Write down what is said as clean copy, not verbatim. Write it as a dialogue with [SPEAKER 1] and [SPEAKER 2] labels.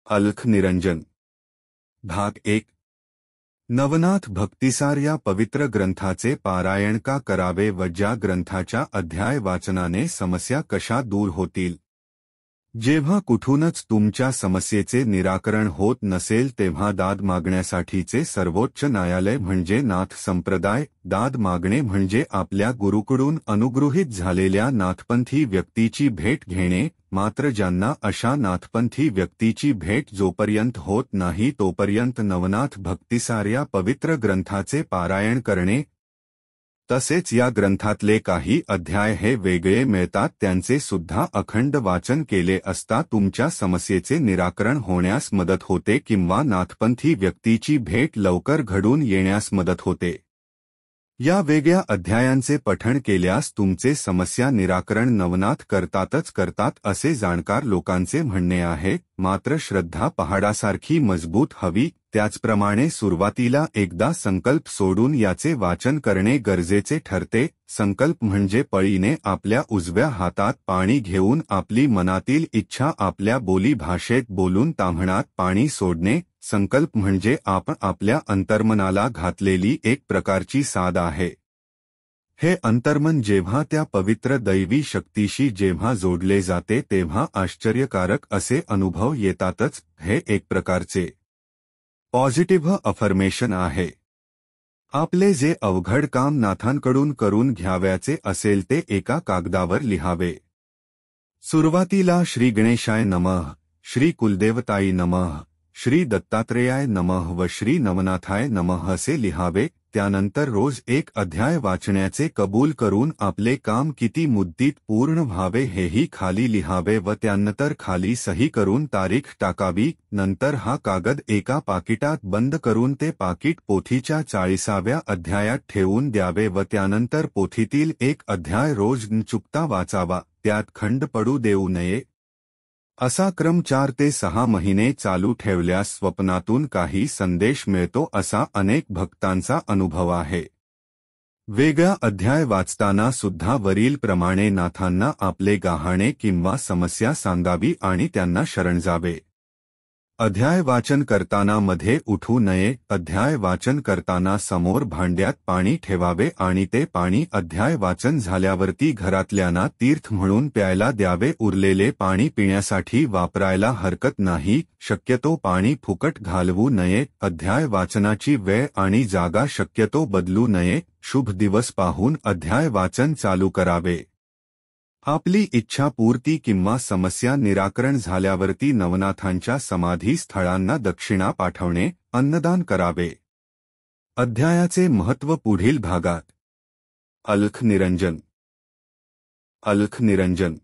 [SPEAKER 1] अलख निरंजन भाग 1 नवनाथ भक्तिसार या पवित्र ग्रंथाचे पारायण का करावे व ज्या ग्रंथाच्या अध्याय वाचनाने समस्या कशा दूर होतील। जेव्हा कुठूनच तुमच्या समस्येचे निराकरण होत नसेल तेव्हा दाद मागण्यासाठीचे सर्वोच्च न्यायालय म्हणजे नाथ संप्रदाय। दाद मागणे म्हणजे आपल्या गुरुकडून अनुगृहीत झालेल्या नाथपंथी व्यक्तीची भेट घेणे। मात्र ज्यांना अशा नाथपंथी व्यक्तीची भेट जोपर्यंत होत नाही तोपर्यंत नवनाथ भक्तिसार या पवित्र ग्रंथाचे पारायण करणे, तसेच या ग्रंथातले काही अध्याय हे वेगळे मिळतात त्यांचे सुद्धा अखंड वाचन केले असता तुमच्या समस्येचे निराकरण होण्यास मदत होते किंवा नाथपंथी व्यक्तीची भेट लवकर घडून येण्यास मदत होते। या वेगळ्या अध्यायांचे पठण केल्यास तुमचे समस्या निराकरण नवनाथ करतात असे जाणकार लोकांचे म्हणणे आहे। मात्र श्रद्धा पहाडासारखी मजबूत हवी। त्याचप्रमाणे सुरुवातीला एकदा संकल्प सोडून याचे वाचन करणे गरजेचे ठरते। संकल्प म्हणजे पळीने आपल्या उजव्या हातात पाणी घेऊन आपली मनातील इच्छा आपल्या बोली भाषेत बोलून ताम्हणात पाणी सोडणे। संकल्प म्हणजे आपण आपल्या अंतर्मनाला घातलेली एक प्रकारची साध आहे। हे अंतर्मन जेव्हा त्या पवित्र दैवी शक्तीशी जेव्हा जोडले जाते तेव्हा आश्चर्यकारक असे अनुभव येतातच। हे एक प्रकारचे पॉझिटिव्ह अफर्मेशन आहे। आपले जे अवघड काम नाथांकडून करून घ्यावयाचे असेल ते एका कागदावर लिहावे। सुरुवातीला श्री गणेशाय नमः, श्री कुलदेवताई नमः, श्री दत्तात्रेयाय नमः व श्री नवनाथाय नमः असे लिहावे। त्यानंतर रोज एक अध्याय वाचण्याचे कबूल करून आपले काम किती मुदतीत पूर्ण व्हावे हेही खाली लिहावे व त्यानंतर खाली सही करून तारीख टाकावी। नंतर हा कागद एका पाकिटात बंद करून ते पाकिट पोथीच्या 40व्या अध्यायात ठेवून द्यावे व त्यानंतर पोथीतील एक अध्याय रोज न चुकता वाचावा, त्यात खंड पडू देऊ नये। असा क्रम 4 ते 6 महिने चालू ठेवल्यास स्वप्नातून काही संदेश मिळतो असा अनेक भक्तांचा अनुभव आहे। वेगळा अध्याय वाचताना सुद्धा वरील प्रमाणे नाथांना आपले गाहाणे किंवा समस्या सांगावी आणि त्यांना शरण जावे। अध्याय वाचन करताना मध्ये उठू नये। अध्याय वाचन करताना समोर भांड्यात पाणी ठेवावे आणि ते पाणी अध्याय वाचन झाल्यावरती घरातल्यांना तीर्थ म्हणून प्यायला द्यावे। उरलेले पाणी पिण्यासाठी वापरायला हरकत नाही। शक्यतो पाणी फुकट घालवू नये। अध्याय वाचनाची वेळ आणि जागा शक्यतो बदलू नये। शुभ दिवस पाहून अध्याय वाचन चालू करावे। आपली इच्छा पूर्ती किंवा समस्या निराकरण झाल्यावरती नवनाथांच्या समाधी स्थळांना दक्षिणा पाठवणे, अन्नदान करावे। अध्यायाचे महत्त्व पुढील भागात। अलख निरंजन। अलख निरंजन